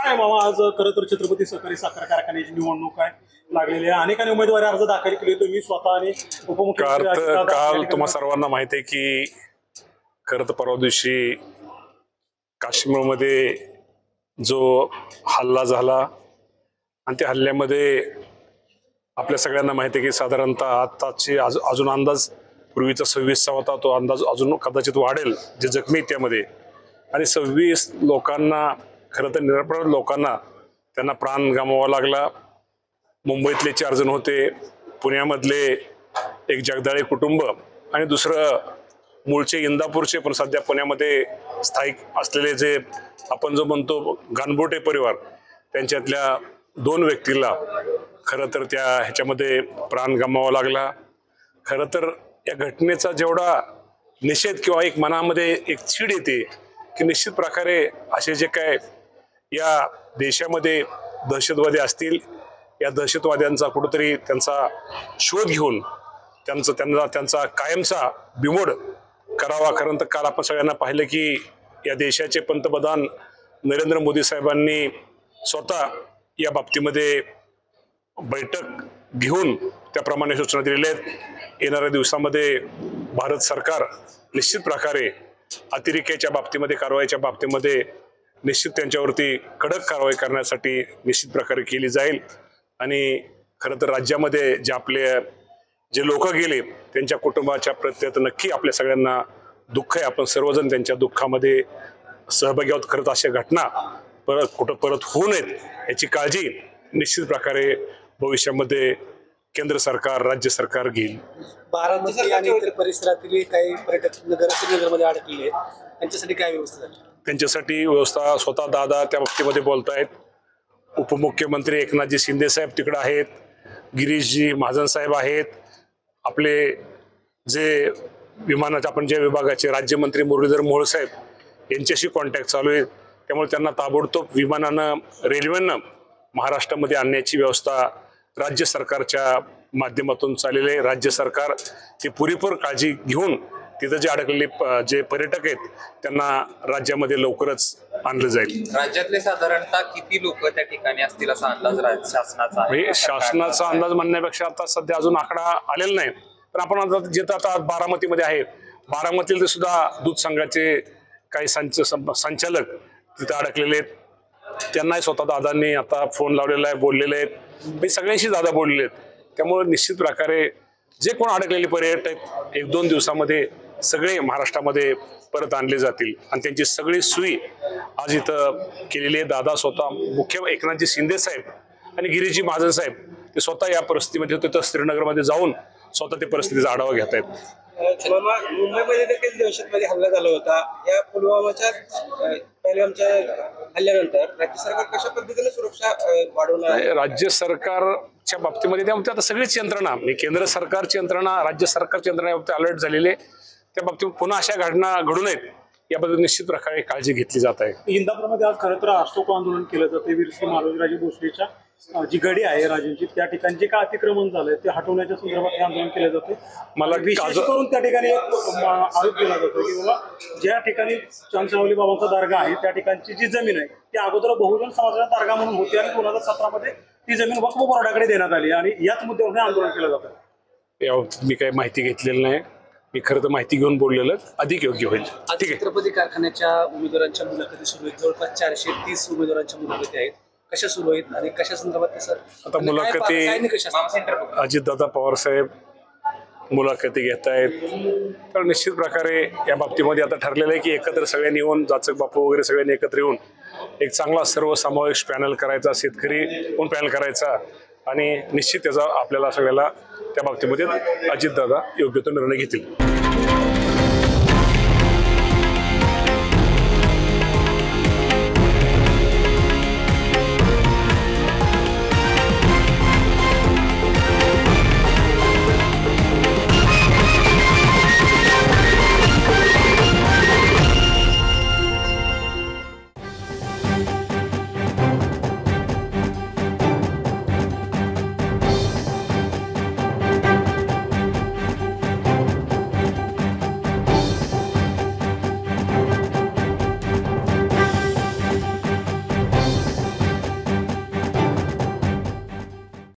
काय मामा आज खरं तर छत्रपती सहकारी साखर कारखान्याची निवडणूक आहे लागलेली आहे, अनेकांनी उमेदवारी अर्ज दाखल केले. तुम्ही स्वतः आणि उपमुख्यमंत्री काल तुम्हा सर्वांना माहिती आहे की खरं तर परवा दिवशी काश्मीरमध्ये जो हल्ला झाला आणि त्या हल्ल्यामध्ये आपल्या सगळ्यांना माहिती आहे की साधारणतः आताची अजून अंदाज पूर्वीचा 26चा होता, तो अंदाज अजून कदाचित वाढेल जे जखमी त्यामध्ये. आणि 26 लोकांना खरं तर निरपराध लोकांना त्यांना प्राण गमवावा लागला. मुंबईतले 4 जण होते, पुण्यामधले एक जगदाळे कुटुंब आणि दुसरं मूळचे इंदापूरचे पण सध्या पुण्यामध्ये स्थायिक असलेले जे आपण जो म्हणतो गानबोटे परिवार, त्यांच्यातल्या 2 व्यक्तीला खरं तर त्या ह्याच्यामध्ये प्राण गमवावा लागला. खरं तर या घटनेचा जेवढा निषेध किंवा एक मनामध्ये एक चीड येते की निश्चित प्रकारे असे जे काय या देशामध्ये दहशतवादी असतील, या दहशतवाद्यांचा कुठेतरी त्यांचा शोध घेऊन त्यांचा कायमचा बिमोड करावा. खरं तर काल आपण सगळ्यांना पाहिलं की या देशाचे पंतप्रधान नरेंद्र मोदी साहेबांनी स्वतः या बाबतीमध्ये बैठक घेऊन त्याप्रमाणे सूचना दिलेल्या आहेत. येणाऱ्या दिवसामध्ये भारत सरकार निश्चित प्रकारे अतिरेक्याच्या बाबतीमध्ये, कारवाईच्या बाबतीमध्ये निश्चित त्यांच्यावरती कडक कारवाई करण्यासाठी निश्चित प्रकारे केली जाईल. आणि खरं तर राज्यामध्ये जे लोक गेले त्यांच्या कुटुंबाच्या प्रत्येक नक्की आपल्या सगळ्यांना दुःख आहे. आपण सर्वजण त्यांच्या दुःखामध्ये सहभागी आहोत. खरं तर अशा घटना परत होऊ नयेत याची काळजी निश्चित प्रकारे भविष्यामध्ये केंद्र सरकार, राज्य सरकार घेईल. बारामती आणि इतर परिसरातील काही पर्यटक नगरमध्ये अडकलेले आहेत, त्यांच्यासाठी काय व्यवस्था झाली? त्यांच्यासाठी व्यवस्था स्वतः दादा त्या बाबतीमध्ये बोलत आहेत. उपमुख्यमंत्री एकनाथजी शिंदे साहेब तिकडे आहेत, गिरीशजी महाजन साहेब आहेत, आपले जे विमानाचे आपण ज्या विभागाचे राज्यमंत्री मुरलीधर मोहोळ साहेब यांच्याशी कॉन्टॅक्ट चालू आहे. त्यामुळे त्यांना ताबडतोब विमानानं, रेल्वेनं महाराष्ट्रामध्ये आणण्याची व्यवस्था राज्य सरकारच्या माध्यमातून चाललेली आहे. राज्य सरकार ती पुरेपूर काळजी घेऊन तिथं जे अडकलेले जे पर्यटक आहेत त्यांना राज्यामध्ये लवकरच आणलं जाईल. राज्यातले साधारणतः किती लोक त्या ठिकाणी असतील असा अंदाज शासनाचा आहे? शासनाचा अंदाज म्हणण्यापेक्षा आता सध्या अजून आकडा आलेला नाही. पण आपण जिथं आता बारामतीमध्ये आहे, बारामतीला सुद्धा दूध संघाचे काही संचालक तिथे अडकलेले आहेत. त्यांनाही स्वतः दादांनी आता फोन लावलेला आहे, बोललेले आहेत, सगळ्यांशी दादा बोललेले आहेत. त्यामुळे निश्चित प्रकारे जे कोण अडकलेले पर्यटक 1-2 दिवसामध्ये सगळे महाराष्ट्रामध्ये परत आणले जातील आणि त्यांची सगळी सोयी आज इथं केलेली आहे. दादा स्वतः मुख्य एकनाथजी शिंदे साहेब आणि गिरीशजी महाजन साहेब ते स्वतः या परिस्थितीमध्ये होते, तर श्रीनगरमध्ये जाऊन स्वतः ते परिस्थितीचा आढावा घेत आहेत. मुंबईमध्ये देखील दहशतवादी हल्ला झाला होता. या पुलवामाच्या पहिल्याच्या हल्ल्यानंतर राज्य सरकार कशा पद्धतीने सुरक्षा वाढवणार? राज्य सरकारच्या बाबतीमध्ये त्यामध्ये आता सगळीच यंत्रणा, केंद्र सरकारची यंत्रणा, राज्य सरकारची यंत्रणा या बाबतीत अलर्ट झालेली आहे. त्या बाबतीत पुन्हा अशा घटना घडू नयेत याबद्दल निश्चित प्रकारे काळजी घेतली जात आहे. इंदापूरमध्ये आज खरं तर अशोक आंदोलन केलं जाते. वीरश्री मालोजीराजे भोसलेच्या जी गडी आहे राजांची, त्या ठिकाणी जे काय अतिक्रमण झालंय ते हटवण्याच्या संदर्भात हे आंदोलन केलं जाते. मला विशेष करून त्या ठिकाणी आरोप केला जातो की बाबा ज्या ठिकाणी चांदसावली बाबांचा दर्गा आहे त्या ठिकाणची जी जमीन आहे ती अगोदर बहुजन समाजाचा दर्गा म्हणून होती आणि 2017 मध्ये ती जमीन वक्फ बोर्डाकडे देण्यात आली आणि याच मुद्द्यावर हे आंदोलन केलं जातं. याबाबतीत मी काही माहिती घेतलेली नाही. मी खरं तर माहिती घेऊन बोललेलं अधिक योग्य होईल. ठीक आहे. छत्रपती कारखान्याच्या उमेदवारांच्या मुलाखती सुरू आहेत. जवळपास 430 उमेदवारांच्या मुलाखती आहेत. कशा सुरू आहेत आणि कशा संदर्भात? सर आता मुलाखती अजितदादा पवार साहेब मुलाखती घेत आहेत. तर निश्चित प्रकारे या बाबतीमध्ये आता ठरलेलं आहे की एकत्र सगळ्यांनी येऊन, जाचक बापू वगैरे सगळ्यांनी एकत्र येऊन एक चांगला सर्वसमावेश पॅनल करायचा, शेतकरी कोण पॅनल करायचा आणि निश्चित त्याचा आपल्याला सगळ्याला त्या बाबतीमध्ये अजितदादा योग्य तो निर्णय घेतील.